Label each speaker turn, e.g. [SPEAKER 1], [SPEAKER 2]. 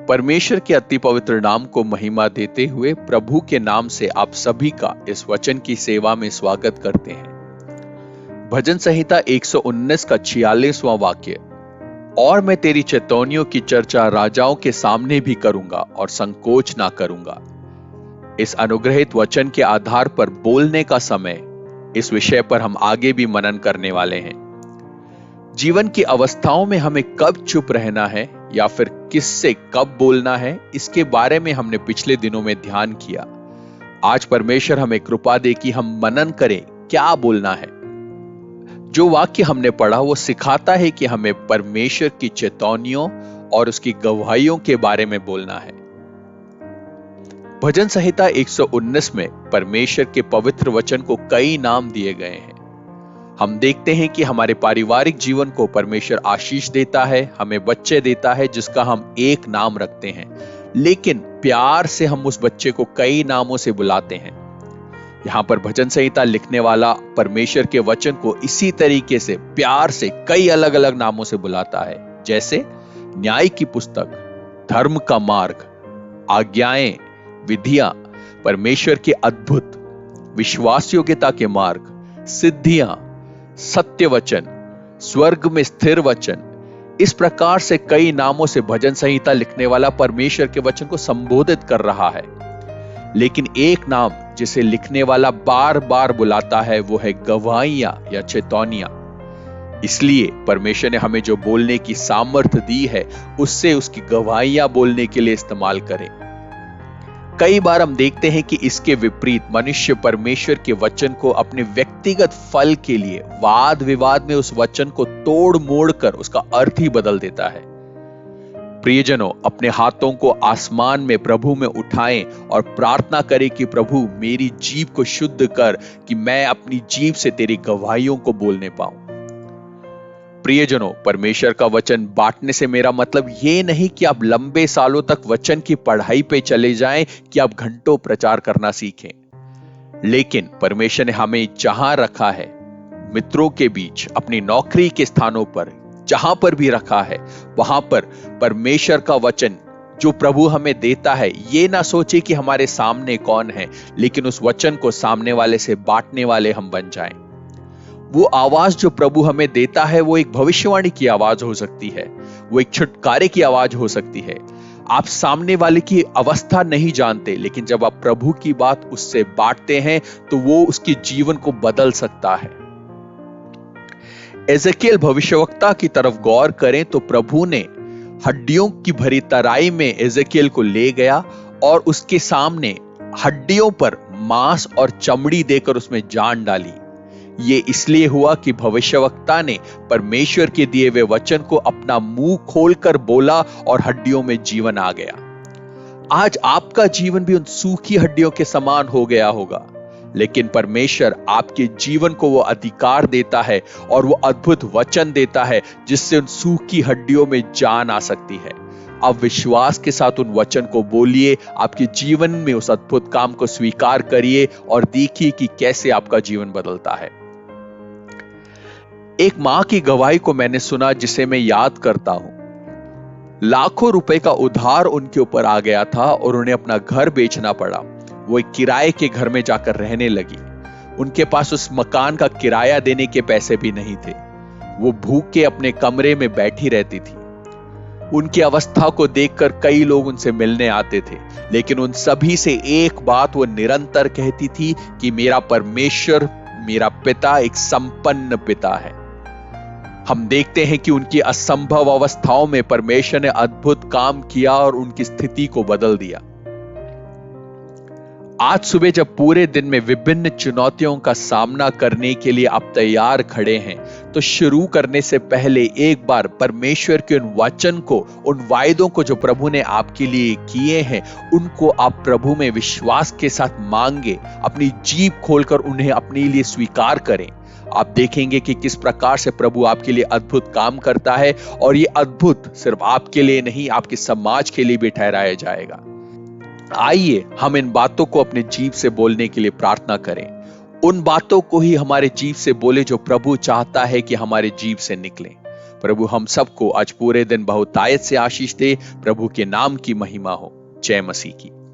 [SPEAKER 1] परमेश्वर के अति पवित्र नाम को महिमा देते हुए प्रभु के नाम से आप सभी का इस वचन की सेवा में स्वागत करते हैं। भजन संहिता 119 का 46वां वाक्य, और मैं तेरी चेतौनियों की चर्चा राजाओं के सामने भी करूंगा और संकोच ना करूंगा। इस अनुग्रहित वचन के आधार पर बोलने का समय, इस विषय पर हम आगे भी मनन करने वाले हैं। जीवन की अवस्थाओं में हमें कब चुप रहना है या फिर किससे कब बोलना है, इसके बारे में हमने पिछले दिनों में ध्यान किया। आज परमेश्वर हमें कृपा दे कि हम मनन करें क्या बोलना है। जो वाक्य हमने पढ़ा वो सिखाता है कि हमें परमेश्वर की चेतौनियों और उसकी गवाहियों के बारे में बोलना है। भजन संहिता 119 में परमेश्वर के पवित्र वचन को कई नाम दिए गए हैं। हम देखते हैं कि हमारे पारिवारिक जीवन को परमेश्वर आशीष देता है, हमें बच्चे देता है जिसका हम एक नाम रखते हैं, लेकिन प्यार से हम उस बच्चे को कई नामों से बुलाते हैं। यहां पर भजन संहिता लिखने वाला परमेश्वर के वचन को इसी तरीके से प्यार से कई अलग अलग नामों से बुलाता है, जैसे न्याय की पुस्तक, धर्म का मार्ग, आज्ञाएं, विधियां, परमेश्वर के अद्भुत, विश्वास योग्यता के मार्ग, सिद्धियां, सत्य वचन, स्वर्ग में स्थिर वचन। इस प्रकार से कई नामों से भजन संहिता लिखने वाला परमेश्वर के वचन को संबोधित कर रहा है, लेकिन एक नाम जिसे लिखने वाला बार बार बुलाता है वो है गवाहियां या चेतौनियां। इसलिए परमेश्वर ने हमें जो बोलने की सामर्थ्य दी है उससे उसकी गवाहियां बोलने के लिए इस्तेमाल करें। कई बार हम देखते हैं कि इसके विपरीत मनुष्य परमेश्वर के वचन को अपने व्यक्तिगत फल के लिए वाद विवाद में उस वचन को तोड़ मोड़ कर उसका अर्थ ही बदल देता है। प्रियजनों, अपने हाथों को आसमान में प्रभु में उठाएं और प्रार्थना करें कि प्रभु मेरी जीभ को शुद्ध कर कि मैं अपनी जीभ से तेरी गवाहियों को बोलने पाऊं। प्रियजनों, परमेश्वर का वचन बांटने से मेरा मतलब यह नहीं कि आप लंबे सालों तक वचन की पढ़ाई पे चले जाएं कि आप घंटों प्रचार करना सीखें, लेकिन परमेश्वर ने हमें जहां रखा है, मित्रों के बीच, अपनी नौकरी के स्थानों पर, जहां पर भी रखा है, वहां पर परमेश्वर का वचन जो प्रभु हमें देता है, ये ना सोचे कि हमारे सामने कौन है, लेकिन उस वचन को सामने वाले से बांटने वाले हम बन जाएं। वो आवाज जो प्रभु हमें देता है वो एक भविष्यवाणी की आवाज हो सकती है, वो एक छुटकारे की आवाज हो सकती है। आप सामने वाले की अवस्था नहीं जानते, लेकिन जब आप प्रभु की बात उससे बांटते हैं तो वो उसके जीवन को बदल सकता है। एजेकियल भविष्यवक्ता की तरफ गौर करें तो प्रभु ने हड्डियों की भरी तराई में एजेकियल को ले गया और उसके सामने हड्डियों पर मांस और चमड़ी देकर उसमें जान डाली। ये इसलिए हुआ कि भविष्यवक्ता ने परमेश्वर के दिए हुए वचन को अपना मुंह खोलकर बोला और हड्डियों में जीवन आ गया। आज आपका जीवन भी उन सूखी हड्डियों के समान हो गया होगा, लेकिन परमेश्वर आपके जीवन को वो अधिकार देता है और वो अद्भुत वचन देता है जिससे उन सूखी हड्डियों में जान आ सकती है। अब विश्वास के साथ उन वचन को बोलिए, आपके जीवन में उस अद्भुत काम को स्वीकार करिए और देखिए कि कैसे आपका जीवन बदलता है। एक मां की गवाही को मैंने सुना जिसे मैं याद करता हूं। लाखों रुपए का उधार उनके ऊपर आ गया था और उन्हें अपना घर बेचना पड़ा। वो एक किराए के घर में जाकर रहने लगी। उनके पास उस मकान का किराया देने के पैसे भी नहीं थे। वो भूखे अपने कमरे में बैठी रहती थी। उनकी अवस्था को देखकर कई लोग उनसे मिलने आते थे, लेकिन उन सभी से एक बात वो निरंतर कहती थी कि मेरा परमेश्वर, मेरा पिता एक संपन्न पिता है। हम देखते हैं कि उनकी असंभव अवस्थाओं में परमेश्वर ने अद्भुत काम किया और उनकी स्थिति को बदल दिया। आज सुबह जब पूरे दिन में विभिन्न चुनौतियों का सामना करने के लिए आप तैयार खड़े हैं, तो शुरू करने से पहले एक बार परमेश्वर के उन वचन को, उन वायदों को जो प्रभु ने आपके लिए किए हैं, उनको आप प्रभु में विश्वास के साथ मांगे, अपनी जीभ खोलकर उन्हें अपने लिए स्वीकार करें। आप देखेंगे कि किस प्रकार से प्रभु आपके लिए अद्भुत काम करता है और ये अद्भुत सिर्फ आपके लिए नहीं, आपके समाज के लिए भी ठहराया जाएगा। आइए हम इन बातों को अपने जीभ से बोलने के लिए प्रार्थना करें। उन बातों को ही हमारे जीभ से बोले जो प्रभु चाहता है कि हमारे जीभ से निकले। प्रभु हम सबको आज पूरे दिन बहुतायत से आशीष दे। प्रभु के नाम की महिमा हो। जय मसीह की।